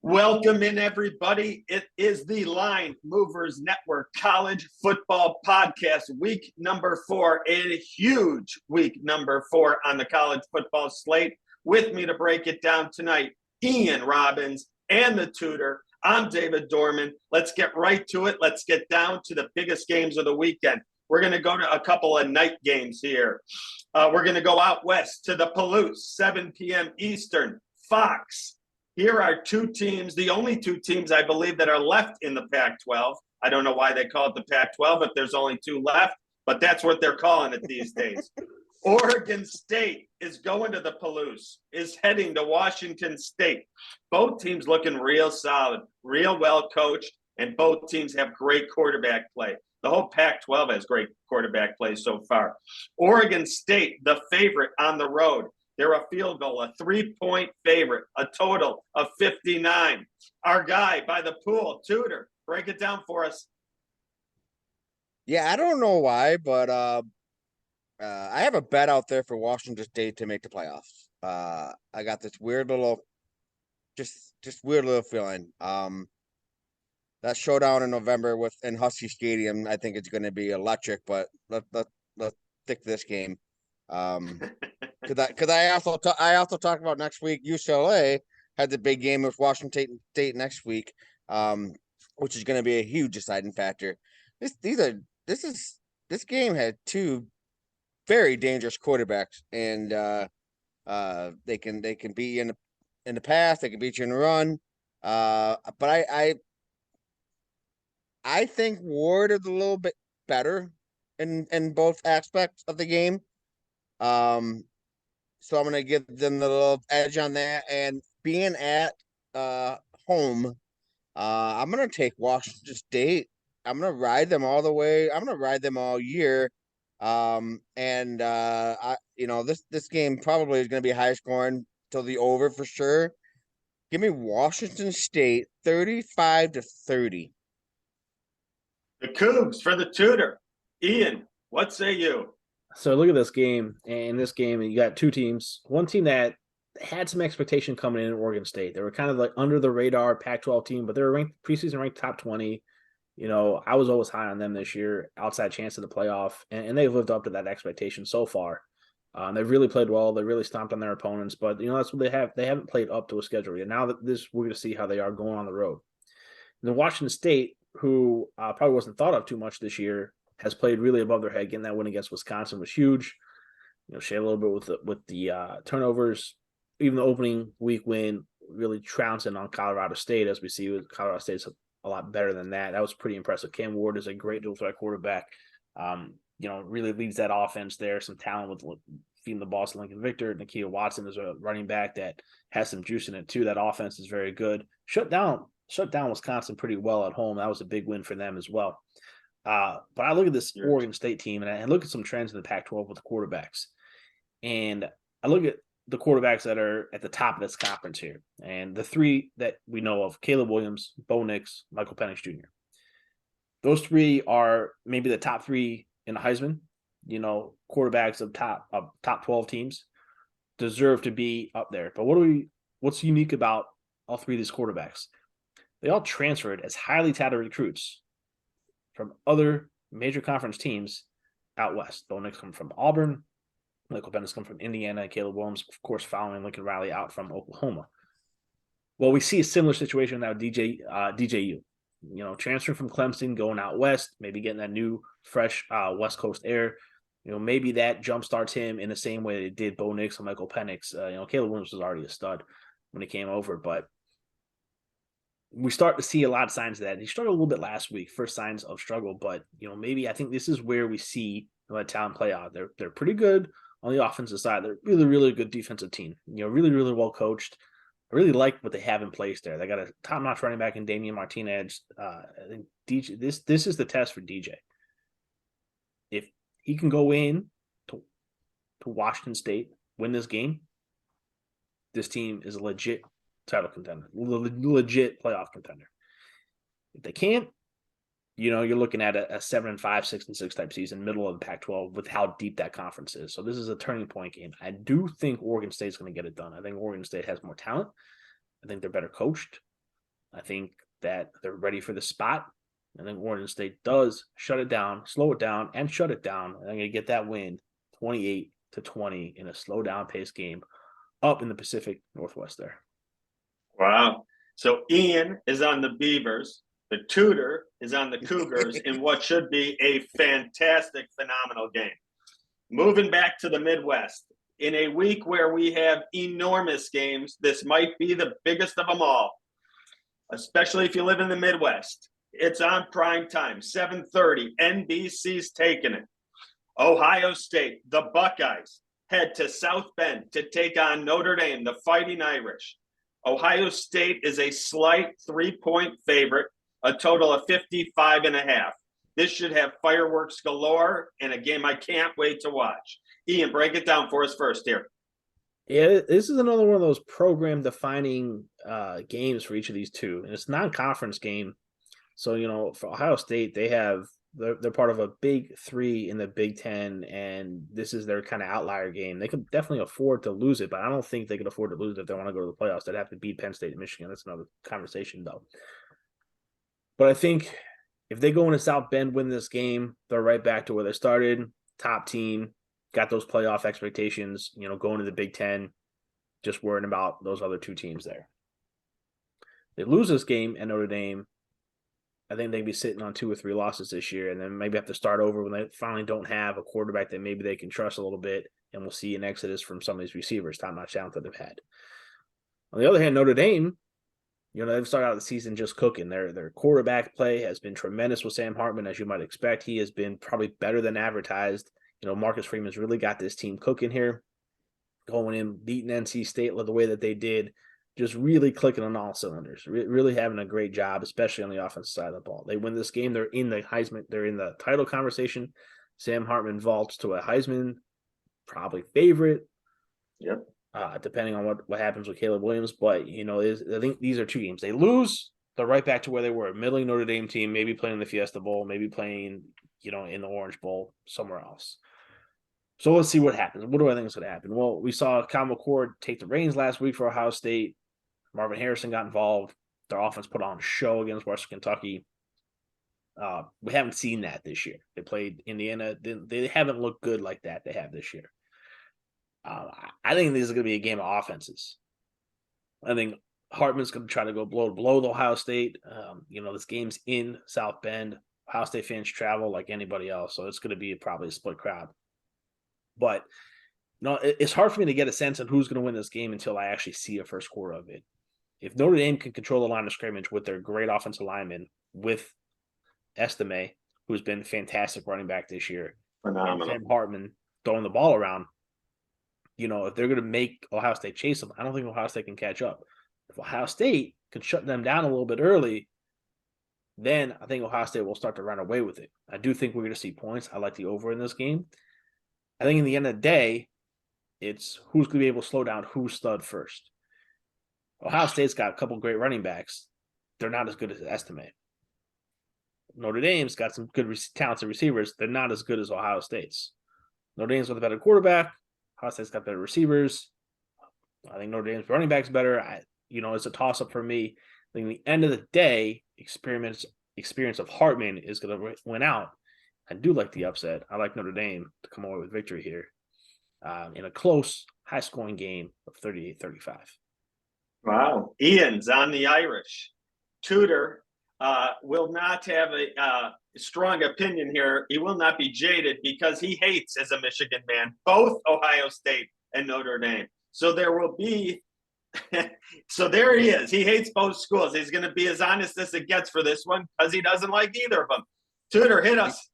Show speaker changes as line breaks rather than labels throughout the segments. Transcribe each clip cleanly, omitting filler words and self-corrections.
Welcome in, everybody. It is the Line Movers Network College Football Podcast, week number 4, a huge week number 4 on the college football slate. With me to break it down tonight, Ian Robbins and the Tutor. I'm David Dorman. Let's get right to it. Let's get down to the biggest games of the weekend. We're going to go to a couple of night games here. We're going to go out west to the Palouse, 7 p.m. Eastern, Fox. Here are two teams, the only two teams I believe that are left in the Pac-12. I don't know why they call it the Pac-12 if there's only two left, but that's what they're calling it these days. Oregon State is going to the Palouse, is heading to Washington State. Both teams looking real solid, real well coached, and both teams have great quarterback play. The whole Pac-12 has great quarterback play so far. Oregon State, the favorite on the road. They're a field goal, a 3-point favorite, a total of 59. Our guy by the pool, Tutor, break it down for us.
Yeah, I don't know why, but I have a bet out there for Washington State to make the playoffs. I got this weird little, just weird little feeling. That showdown in November in Husky Stadium, I think it's going to be electric. But let's stick to this game. Because I also talked about next week. UCLA had the big game with Washington State next week, which is going to be a huge deciding factor. This game had two very dangerous quarterbacks, and they can beat you in the pass, they can beat you in the run. But I think Ward is a little bit better in both aspects of the game. So I'm going to give them the little edge on that. And being at home, I'm going to take Washington State. I'm going to ride them all the way. I'm going to ride them all year. This game probably is going to be high scoring till the over for sure. Give me Washington State 35-30.
The Cougs for the Tutor. Ian, what say you?
So look at this game. And in this game, you got two teams. One team that had some expectation coming in Oregon State. They were kind of like under the radar Pac-12 team, but they were ranked preseason ranked top 20. You know, I was always high on them this year, outside chance of the playoff, and they've lived up to that expectation so far. They've really played well. They really stomped on their opponents, but that's what they have. They haven't played up to a schedule yet. Now that we're going to see how they are going on the road. And then Washington State, who probably wasn't thought of too much this year, has played really above their head. Getting that win against Wisconsin was huge. Shade a little bit with the turnovers. Even the opening week win, really trouncing on Colorado State, as we see with Colorado State's a lot better than that. That was pretty impressive. Cam Ward is a great dual threat quarterback. Really leads that offense there. Some talent with feeding the ball to Lincoln Victor. Nakia Watson is a running back that has some juice in it too. That offense is very good. Shut down Wisconsin pretty well at home. That was a big win for them as well. But I look at this Oregon State team and I look at some trends in the Pac-12 with the quarterbacks. And I look at the quarterbacks that are at the top of this conference here. And the three that we know of, Caleb Williams, Bo Nix, Michael Penix Jr. Those three are maybe the top three in the Heisman. Quarterbacks of top 12 teams deserve to be up there. But what's unique about all three of these quarterbacks? They all transferred as highly touted recruits from other major conference teams out west. Bo Nix comes from Auburn, Michael Penix comes from Indiana, and Caleb Williams, of course, following Lincoln Riley out from Oklahoma. Well, we see a similar situation now with DJU. Transferring from Clemson, going out west, maybe getting that new, fresh West Coast air. Maybe that jumpstarts him in the same way that it did Bo Nix and Michael Penix. Caleb Williams was already a stud when he came over, but we start to see a lot of signs of that. He struggled a little bit last week, first signs of struggle, but maybe I think this is where we see that talent play out. They're pretty good on the offensive side. They're really, really good defensive team. Really, really well coached. I really like what they have in place there. They got a top-notch running back in Damian Martinez. I think DJ. This is the test for DJ. If he can go in to Washington State, win this game, this team is a legit title contender, legit playoff contender. If they can't, you're looking at a 7-5, 6-6 type season, middle of the Pac-12 with how deep that conference is. So this is a turning point game. I do think Oregon State's going to get it done. I think Oregon State has more talent. I think they're better coached. I think that they're ready for the spot. I think Oregon State does shut it down, slow it down, and shut it down. And I'm going to get that win 28-20 in a slow down pace game up in the Pacific Northwest there.
Wow. So Ian is on the Beavers. The Tutor is on the Cougars in what should be a fantastic, phenomenal game. Moving back to the Midwest, in a week where we have enormous games, this might be the biggest of them all, especially if you live in the Midwest. It's on prime time, 7:30. NBC's taking it. Ohio State, the Buckeyes, head to South Bend to take on Notre Dame, the Fighting Irish. Ohio State is a slight 3-point favorite, a total of 55.5. This should have fireworks galore and a game I can't wait to watch. Ian, break it down for us first here.
Yeah, this is another one of those program-defining games for each of these two, and it's a non-conference game. So, for Ohio State, they're part of a big three in the Big Ten, and this is their kind of outlier game. They could definitely afford to lose it, but I don't think they could afford to lose it if they want to go to the playoffs. They'd have to beat Penn State and Michigan. That's another conversation, though. But I think if they go into South Bend, win this game, they're right back to where they started. Top team, got those playoff expectations, going to the Big Ten, just worrying about those other two teams there. They lose this game at Notre Dame, I think they'd be sitting on 2 or 3 losses this year, and then maybe have to start over when they finally don't have a quarterback that maybe they can trust a little bit, and we'll see an exodus from some of these receivers, top-notch talent that they've had. On the other hand, Notre Dame, they've started out the season just cooking. Their quarterback play has been tremendous with Sam Hartman, as you might expect. He has been probably better than advertised. Marcus Freeman's really got this team cooking here, going in, beating NC State the way that they did, just really clicking on all cylinders, really having a great job, especially on the offensive side of the ball. They win this game. They're in the Heisman. They're in the title conversation. Sam Hartman vaults to a Heisman, probably favorite.
Yep.
Depending on what happens with Caleb Williams. But, I think these are 2 games. They lose, they're right back to where they were. A middling Notre Dame team, maybe playing in the Fiesta Bowl, maybe playing, in the Orange Bowl, somewhere else. So let's see what happens. What do I think is going to happen? Well, we saw Kyle McCord take the reins last week for Ohio State. Marvin Harrison got involved. Their offense put on a show against Western Kentucky. We haven't seen that this year. They played Indiana. They haven't looked good like that they have this year. I think this is going to be a game of offenses. I think Hartman's going to try to go blow the Ohio State. This game's in South Bend. Ohio State fans travel like anybody else, so it's going to be probably a split crowd. But it's hard for me to get a sense of who's going to win this game until I actually see a first quarter of it. If Notre Dame can control the line of scrimmage with their great offensive lineman, with Estime, who's been fantastic running back this year,
phenomenal,
and Sam Hartman throwing the ball around, if they're going to make Ohio State chase them, I don't think Ohio State can catch up. If Ohio State can shut them down a little bit early, then I think Ohio State will start to run away with it. I do think we're going to see points. I like the over in this game. I think in the end of the day, it's who's going to be able to slow down who's stud first. Ohio State's got a couple great running backs. They're not as good as Estime. Notre Dame's got some good talented receivers. They're not as good as Ohio State's. Notre Dame's got a better quarterback. Ohio State's got better receivers. I think Notre Dame's running back's better. It's a toss-up for me. I think at the end of the day, experience of Hartman is going to win out. I do like the upset. I like Notre Dame to come away with victory here in a close, high-scoring game of 38-35.
Wow. Ian's on the Irish. Tutor will not have a strong opinion here. He will not be jaded because he hates, as a Michigan man, both Ohio State and Notre Dame. So there will be so there he is. He hates both schools. He's going to be as honest as it gets for this one because he doesn't like either of them. Tutor, hit us.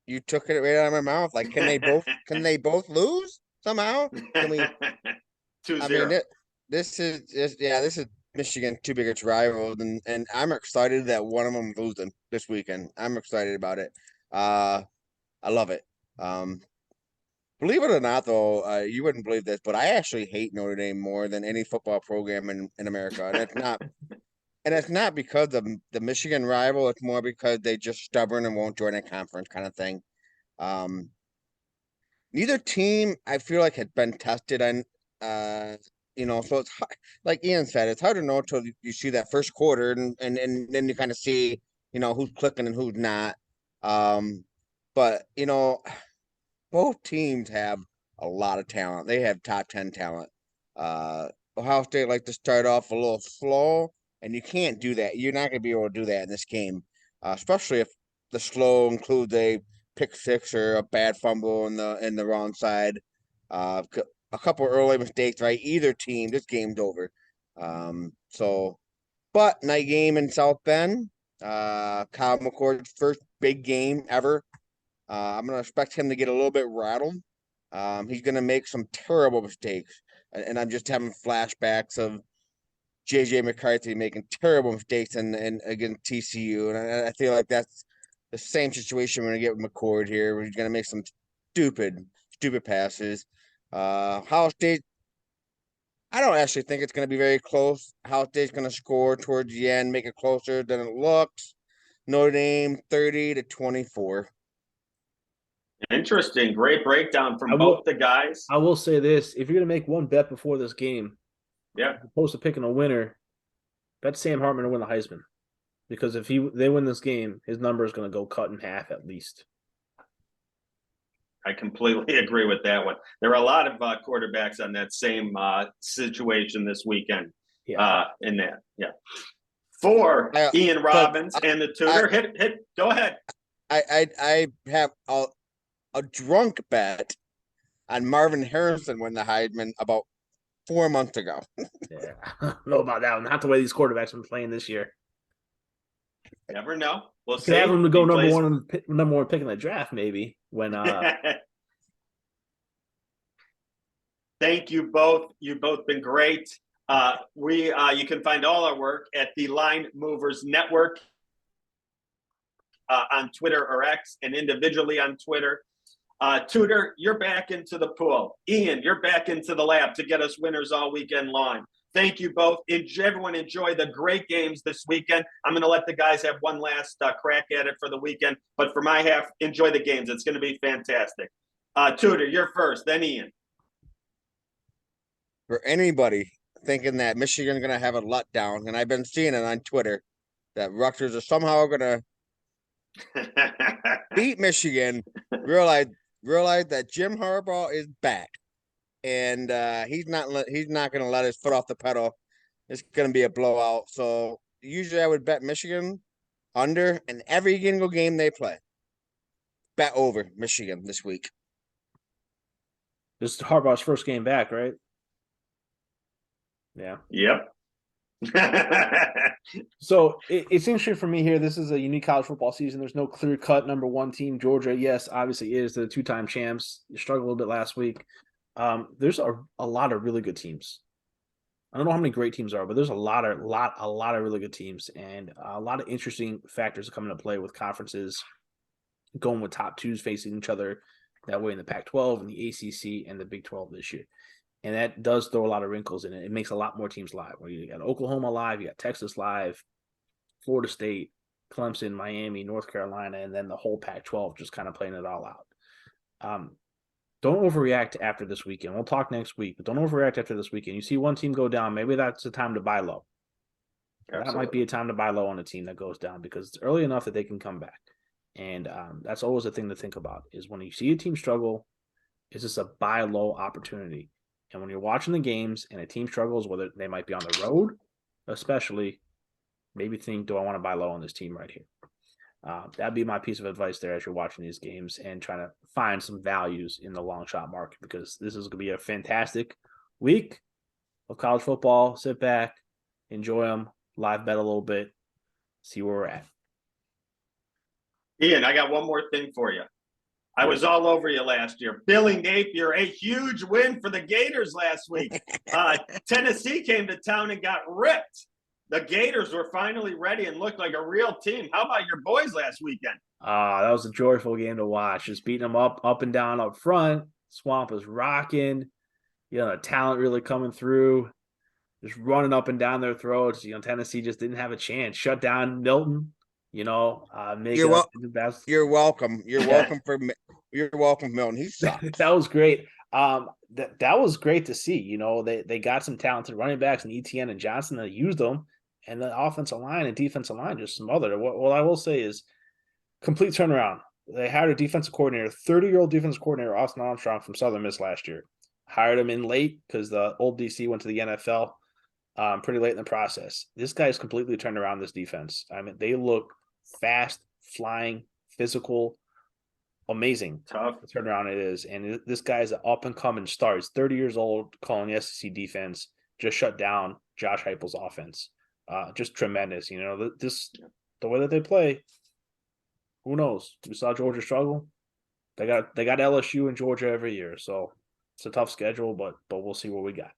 You took it right out of my mouth. Like, can they both lose somehow? Can we?
2-0.
I mean, this is Michigan, 2 biggest rivals, and I'm excited that one of them losing this weekend. I'm excited about it. I love it. Believe it or not, though, you wouldn't believe this, but I actually hate Notre Dame more than any football program in America, and it's not. And it's not because of the Michigan rival. It's more because they just stubborn and won't join a conference kind of thing. Neither team, I feel like, had been tested on so it's hard, like Ian said, it's hard to know until you see that first quarter, and then you kind of see, who's clicking and who's not. But both teams have a lot of talent. They have top 10 talent. Ohio State like to start off a little slow, and you can't do that. You're not going to be able to do that in this game, especially if the slow includes a pick six or a bad fumble in the wrong side. A couple early mistakes, right? Either team, this game's over. But night game in South Bend, Kyle McCord's first big game ever. I'm going to expect him to get a little bit rattled. He's going to make some terrible mistakes. And I'm just having flashbacks of JJ McCarthy making terrible mistakes in against TCU. And I feel like that's the same situation we're going to get with McCord here, where he's going to make some stupid passes. Ohio State, I don't actually think it's going to be very close. Ohio State's going to score towards the end, make it closer than it looks. Notre Dame 30-24.
Interesting. Great breakdown from both the guys.
I will say this. If you're going to make one bet before this game,
yeah,
opposed to picking a winner, bet Sam Hartman to win the Heisman. Because if they win this game, his number is going to go cut in half at least.
I completely agree with that one. There are a lot of quarterbacks on that same situation this weekend. In that, yeah. For Ian Robbins and the Tutor, hit. Go ahead.
I have a drunk bet on Marvin Harrison win the Heisman about 4 months ago.
Yeah, I don't know about that one. Not the way these quarterbacks have been playing this year.
Never know. We'll see.
Have him to go number one pick in the draft, maybe when.
Thank you both. You've both been great. You can find all our work at the Line Movers Network on Twitter or X, and individually on Twitter. Tutor, you're back into the pool. Ian, you're back into the lab to get us winners all weekend long. Thank you both. Everyone enjoy the great games this weekend. I'm going to let the guys have one last crack at it for the weekend. But for my half, enjoy the games. It's going to be fantastic. Tutor, you're first, then Ian.
For anybody thinking that Michigan's going to have a letdown, and I've been seeing it on Twitter, that Rutgers are somehow going to beat Michigan, realize that Jim Harbaugh is back, and he's not going to let his foot off the pedal. It's going to be a blowout. So usually I would bet Michigan under in every single game they play. Bet over Michigan this week.
This is Harbaugh's first game back, right? Yeah.
Yep.
So it's interesting for me here. This is a unique college football season. There's no clear-cut number one team. Georgia, yes, obviously is the two-time champs. You struggled a little bit last week. There's a lot of really good teams. I don't know how many great teams are, but there's a lot of really good teams, and a lot of interesting factors come into play with conferences going with top twos facing each other that way in the Pac-12 and the ACC and the Big 12 this year. And that does throw a lot of wrinkles in it. It makes a lot more teams live. Where you got Oklahoma live, you got Texas live, Florida State, Clemson, Miami, North Carolina, and then the whole Pac-12 just kind of playing it all out. Don't overreact after this weekend. We'll talk next week, but don't overreact after this weekend. You see one team go down, maybe that's the time to buy low. Absolutely. That might be a time to buy low on a team that goes down because it's early enough that they can come back. And that's always a thing to think about is when you see a team struggle, is this a buy low opportunity? And when you're watching the games and a team struggles, whether they might be on the road, especially, maybe think, do I want to buy low on this team right here? That'd be my piece of advice there as you're watching these games and trying to find some values in the long shot market because this is going to be a fantastic week of college football. Sit back, enjoy them, live bet a little bit, see where we're at.
Ian, I got one more thing for you. I was all over you last year. Billy Napier, a huge win for the Gators last week. Tennessee came to town and got ripped. The Gators were finally ready and looked like a real team. How about your boys last weekend?
That was a joyful game to watch. Just beating them up and down up front. Swamp was rocking. The talent really coming through. Just running up and down their throats. Tennessee just didn't have a chance. Shut down Milton. You're welcome.
You're welcome. You're welcome, Milton. He sucked.
That was great. That was great to see. You know, they got some talented running backs and ETN and Johnson that used them, and the offensive line and defensive line just smothered it. What I will say is complete turnaround. They hired a defensive coordinator, 30-year-old defensive coordinator, Austin Armstrong from Southern Miss last year. Hired him in late because the old DC went to the NFL pretty late in the process. This guy's completely turned around this defense. I mean, they look fast, flying, physical, amazing.
Tough.
The turnaround it is. And this guy's an up-and-coming star. He's 30 years old, calling the SEC defense, just shut down Josh Heupel's offense. Just tremendous. You know, the way that they play, who knows? We saw Georgia struggle. They got LSU and Georgia every year, so it's a tough schedule, but we'll see what we got.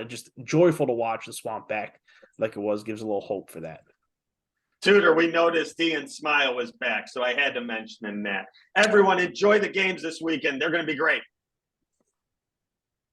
Just joyful to watch the Swamp back like it was. Gives a little hope for that.
Tutor, we noticed Ian Smile was back, so I had to mention him that. Everyone, enjoy the games this weekend. They're going to be great.